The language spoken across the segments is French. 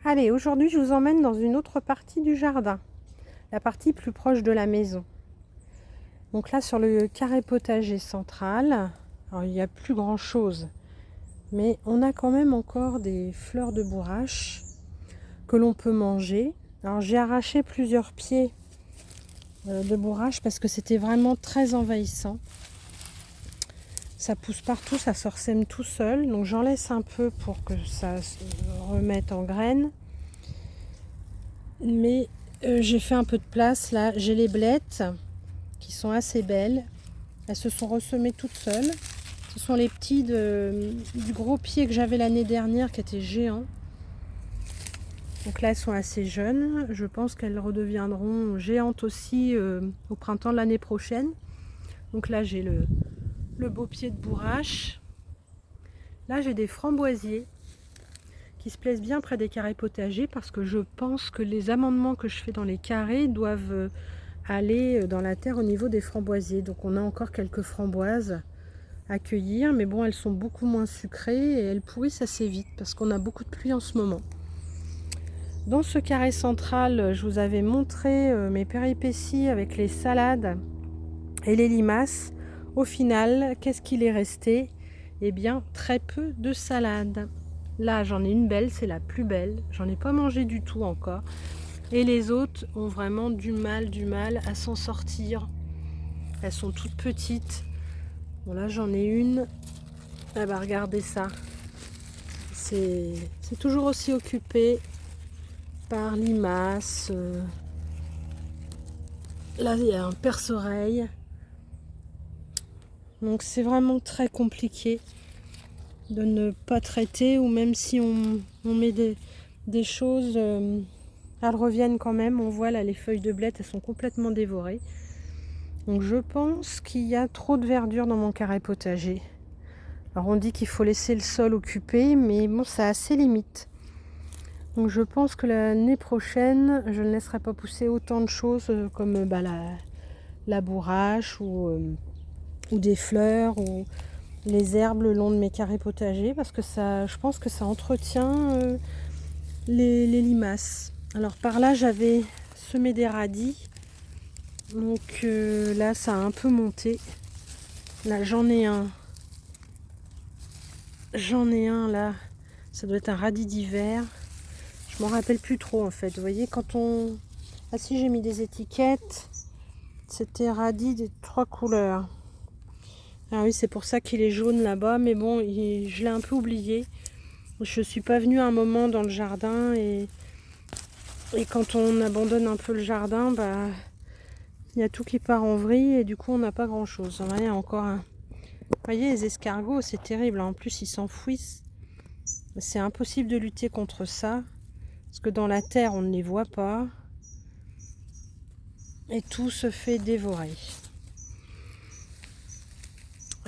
Allez, aujourd'hui je vous emmène dans une autre partie du jardin, la partie plus proche de la maison. Donc là sur le carré potager central, alors il n'y a plus grand chose, mais on a quand même encore des fleurs de bourrache que l'on peut manger. Alors j'ai arraché plusieurs pieds de bourrache parce que c'était vraiment très envahissant. Ça pousse partout, ça se ressème tout seul, donc j'en laisse un peu pour que ça se remette en graines. Mais j'ai fait un peu de place là, j'ai les blettes qui sont assez belles. Elles se sont ressemées toutes seules. Ce sont les petits du gros pied que j'avais l'année dernière qui étaient géants. Donc là elles sont assez jeunes. Je pense qu'elles redeviendront géantes aussi au printemps de l'année prochaine. Donc là j'ai le beau pied de bourrache. Là j'ai des framboisiers qui se plaisent bien près des carrés potagers parce que je pense que les amendements que je fais dans les carrés doivent aller dans la terre au niveau des framboisiers. Donc on a encore quelques framboises à cueillir, mais bon, elles sont beaucoup moins sucrées et elles pourrissent assez vite parce qu'on a beaucoup de pluie en ce moment. Dans ce carré central, je vous avais montré mes péripéties avec les salades et les limaces. Au final, qu'est-ce qu'il est resté? Eh bien, très peu de salades. Là, j'en ai une belle, c'est la plus belle. J'en ai pas mangé du tout encore. Et les autres ont vraiment du mal à s'en sortir. Elles sont toutes petites. Bon, là, j'en ai une. Ah bah, regardez ça. C'est toujours aussi occupé par limaces. Là, il y a un perce-oreille. Donc, c'est vraiment très compliqué de ne pas traiter, ou même si on met des choses, elles reviennent quand même. On voit là les feuilles de blettes, elles sont complètement dévorées. Donc je pense qu'il y a trop de verdure dans mon carré potager. Alors on dit qu'il faut laisser le sol occupé, mais bon, ça a ses limites. Donc je pense que l'année prochaine, je ne laisserai pas pousser autant de choses comme la bourrache ou des fleurs ou les herbes le long de mes carrés potagers, parce que ça, je pense que ça entretient les limaces. Alors par là, j'avais semé des radis, donc là, ça a un peu monté. Là, j'en ai un là, ça doit être un radis d'hiver. Je m'en rappelle plus trop en fait. Vous voyez, quand on... Ah si, j'ai mis des étiquettes. C'était radis des 3 couleurs. Ah oui, c'est pour ça qu'il est jaune là-bas, mais bon, je l'ai un peu oublié. Je suis pas venue un moment dans le jardin et quand on abandonne un peu le jardin, bah il y a tout qui part en vrille et du coup on n'a pas grand chose. Il y a encore un... Vous voyez, les escargots, c'est terrible. En plus, ils s'enfouissent. C'est impossible de lutter contre ça parce que dans la terre, on ne les voit pas et tout se fait dévorer.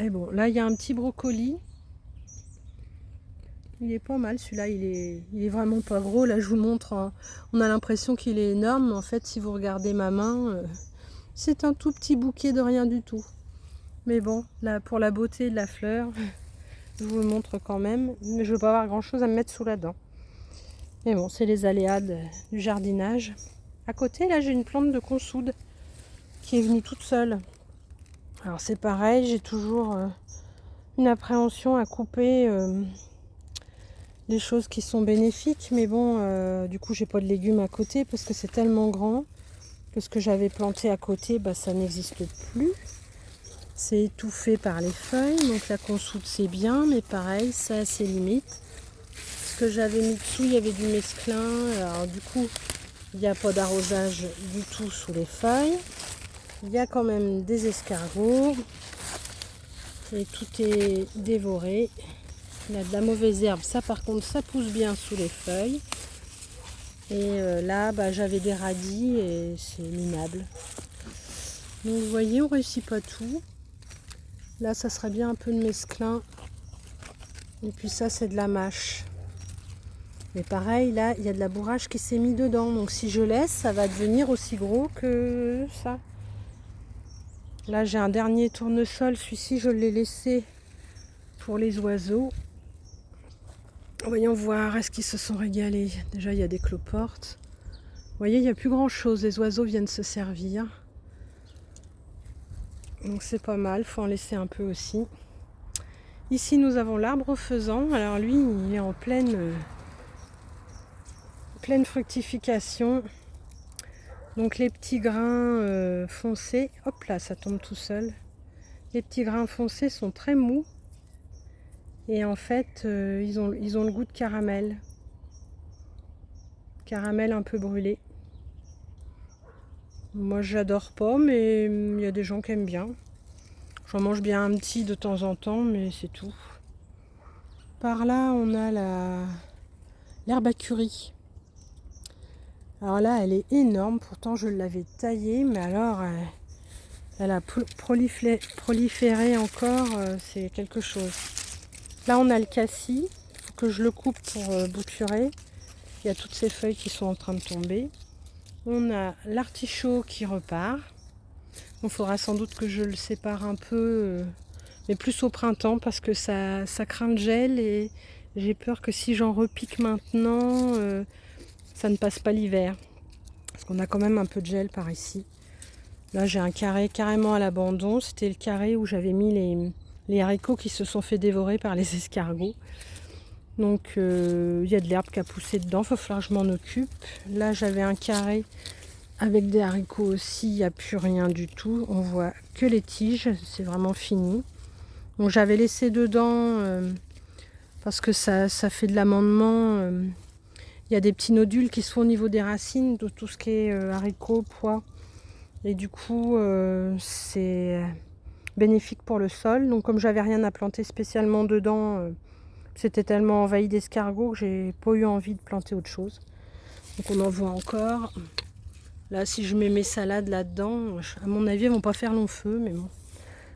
Et bon, là, il y a un petit brocoli. Il est pas mal, celui-là, il est vraiment pas gros. Là, je vous montre, hein. On a l'impression qu'il est énorme, mais en fait, si vous regardez ma main, c'est un tout petit bouquet de rien du tout. Mais bon, là, pour la beauté de la fleur, je vous le montre quand même. Mais je veux pas avoir grand-chose à me mettre sous la dent. Mais bon, c'est les aléas du jardinage. À côté, là, j'ai une plante de consoude qui est venue toute seule. Alors, c'est pareil, j'ai toujours une appréhension à couper des choses qui sont bénéfiques. Mais bon, du coup, j'ai pas de légumes à côté parce que c'est tellement grand que ce que j'avais planté à côté, bah, ça n'existe plus. C'est étouffé par les feuilles. Donc, la consoude, c'est bien, mais pareil, ça a ses limites. Ce que j'avais mis dessous, il y avait du mesclun. Alors, du coup, il n'y a pas d'arrosage du tout sous les feuilles. Il y a quand même des escargots. Et tout est dévoré. Il y a de la mauvaise herbe. Ça, par contre, ça pousse bien sous les feuilles. Et là, bah, j'avais des radis et c'est minable. Donc, vous voyez, on ne réussit pas tout. Là, ça serait bien un peu de mesclun. Et puis ça, c'est de la mâche. Mais pareil, là, il y a de la bourrache qui s'est mis dedans. Donc si je laisse, ça va devenir aussi gros que ça. Là, j'ai un dernier tournesol. Celui-ci, je l'ai laissé pour les oiseaux. Voyons voir, est-ce qu'ils se sont régalés? Déjà, il y a des cloportes. Vous voyez, il n'y a plus grand-chose. Les oiseaux viennent se servir. Donc c'est pas mal, faut en laisser un peu aussi. Ici, nous avons l'arbre faisan. Alors lui, il est en pleine fructification. Donc les petits grains foncés, hop là, ça tombe tout seul. Les petits grains foncés sont très mous. Et en fait, ils ont le goût de caramel. Caramel un peu brûlé. Moi, j'adore pas, mais il y a des gens qui aiment bien. J'en mange bien un petit de temps en temps, mais c'est tout. Par là, on a l'herbe à curry. Alors là, elle est énorme. Pourtant, je l'avais taillée, mais alors, elle a proliféré encore. C'est quelque chose. Là, on a le cassis. Il faut que je le coupe pour bouturer. Il y a toutes ces feuilles qui sont en train de tomber. On a l'artichaut qui repart. Il faudra sans doute que je le sépare un peu, mais plus au printemps parce que ça craint le gel et j'ai peur que si j'en repique maintenant, ça ne passe pas l'hiver. Parce qu'on a quand même un peu de gel par ici. Là, j'ai un carré carrément à l'abandon. C'était le carré où j'avais mis les haricots qui se sont fait dévorer par les escargots. Donc, il y a de l'herbe qui a poussé dedans. Il va falloir que je m'en occupe. Là, j'avais un carré avec des haricots aussi, il n'y a plus rien du tout. On voit que les tiges, c'est vraiment fini. Donc j'avais laissé dedans parce que ça fait de l'amendement. Il y a des petits nodules qui sont au niveau des racines de tout ce qui est haricots, pois. Et du coup, c'est bénéfique pour le sol. Donc comme j'avais rien à planter spécialement dedans, c'était tellement envahi d'escargots que j'ai pas eu envie de planter autre chose. Donc on en voit encore. Là, si je mets mes salades là-dedans, à mon avis, elles vont pas faire long feu, mais bon.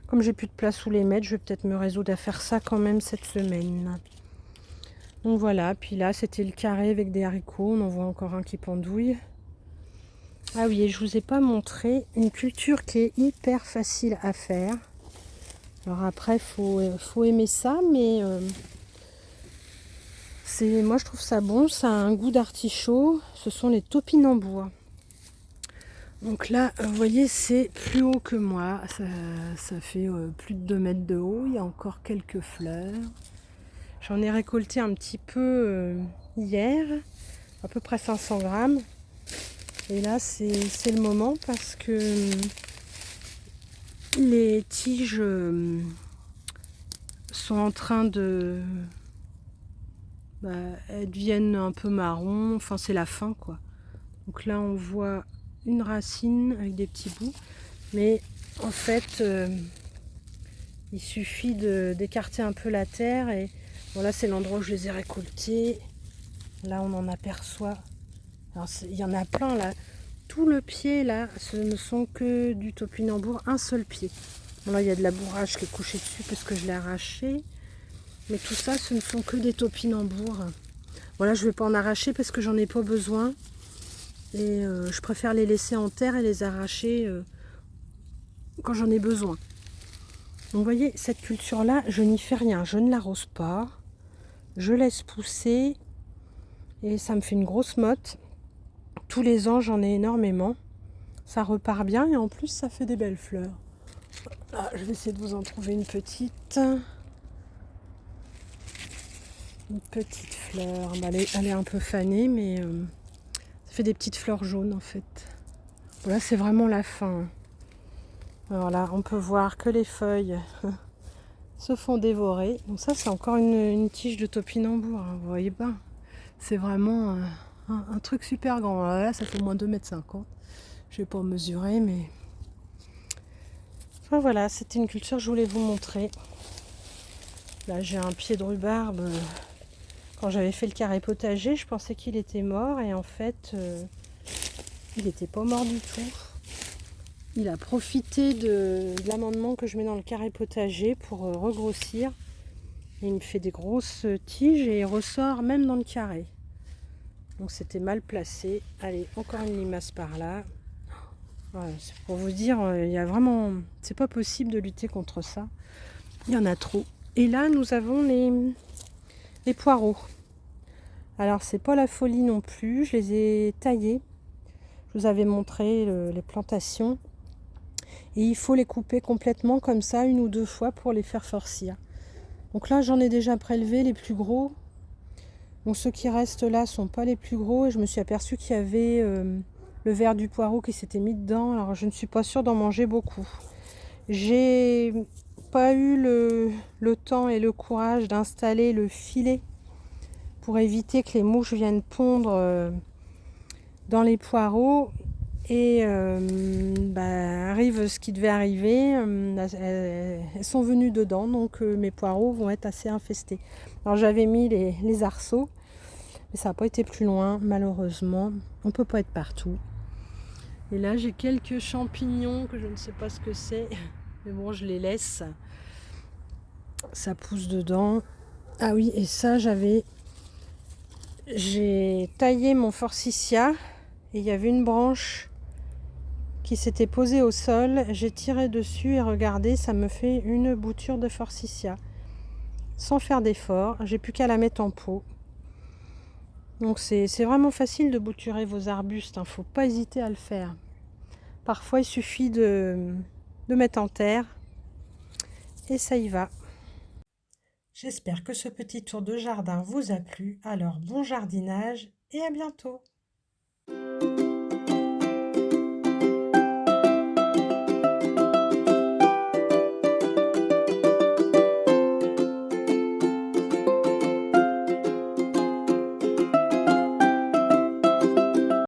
Comme j'ai plus de place où les mettre, je vais peut-être me résoudre à faire ça quand même cette semaine. Donc voilà, puis là, c'était le carré avec des haricots. On en voit encore un qui pendouille. Ah oui, et je vous ai pas montré une culture qui est hyper facile à faire. Alors après, faut aimer ça, mais moi je trouve ça bon. Ça a un goût d'artichaut. Ce sont les topinambours. Donc là, vous voyez, c'est plus haut que moi. Ça fait plus de 2 mètres de haut. Il y a encore quelques fleurs. J'en ai récolté un petit peu hier, à peu près 500 grammes. Et là, c'est le moment parce que les tiges sont en train de... elles deviennent un peu marron. Enfin, c'est la fin, quoi. Donc là, on voit une racine avec des petits bouts, mais en fait il suffit d'écarter un peu la terre et voilà, c'est l'endroit où je les ai récoltés. Là on en aperçoit, alors il y en a plein là, tout le pied là, ce ne sont que du topinambour, un seul pied. Bon, là il y a de la bourrage qui est couchée dessus parce que je l'ai arraché, mais tout ça ce ne sont que des topinambours. Voilà, je vais pas en arracher parce que j'en ai pas besoin. Et je préfère les laisser en terre et les arracher quand j'en ai besoin. Donc vous voyez, cette culture-là, je n'y fais rien. Je ne l'arrose pas. Je laisse pousser. Et ça me fait une grosse motte. Tous les ans, j'en ai énormément. Ça repart bien et en plus, ça fait des belles fleurs. Là, je vais essayer de vous en trouver une petite. Une petite fleur. Elle est un peu fanée, mais... ça fait des petites fleurs jaunes en fait. Voilà, c'est vraiment la fin. Alors là, on peut voir que les feuilles se font dévorer. Donc ça, c'est encore une tige de topinambour. Hein, vous voyez pas. C'est vraiment un truc super grand. Alors là, ça fait au moins 2,50 m. Je vais pas mesurer, mais... Enfin voilà, c'était une culture que je voulais vous montrer. Là, j'ai un pied de rhubarbe. Quand j'avais fait le carré potager, je pensais qu'il était mort. Et en fait, il n'était pas mort du tout. Il a profité de l'amendement que je mets dans le carré potager pour regrossir. Et il me fait des grosses tiges et il ressort même dans le carré. Donc c'était mal placé. Allez, encore une limace par là. Voilà, c'est pour vous dire, il y a vraiment... C'est pas possible de lutter contre ça. Il y en a trop. Et là, nous avons les poireaux. Alors c'est pas la folie non plus, je les ai taillés. Je vous avais montré les plantations. Et il faut les couper complètement comme ça, 1 ou 2 fois pour les faire farcir. Donc là j'en ai déjà prélevé les plus gros. Donc ceux qui restent là sont pas les plus gros. Et je me suis aperçue qu'il y avait le ver du poireau qui s'était mis dedans. Alors je ne suis pas sûre d'en manger beaucoup. J'ai pas eu le temps et le courage d'installer le filet pour éviter que les mouches viennent pondre dans les poireaux. Et arrive ce qui devait arriver, elles sont venues dedans, donc mes poireaux vont être assez infestés. Alors j'avais mis les arceaux, mais ça n'a pas été plus loin, malheureusement. On ne peut pas être partout. Et là j'ai quelques champignons que je ne sais pas ce que c'est, mais bon je les laisse. Ça pousse dedans. Ah oui, et ça j'ai taillé mon forsythia et il y avait une branche qui s'était posée au sol. J'ai tiré dessus et regardez, ça me fait une bouture de forsythia. Sans faire d'effort, j'ai plus qu'à la mettre en pot. Donc c'est vraiment facile de bouturer vos arbustes, hein. Faut pas hésiter à le faire. Parfois il suffit de mettre en terre et ça y va. J'espère que ce petit tour de jardin vous a plu. Alors bon jardinage et à bientôt.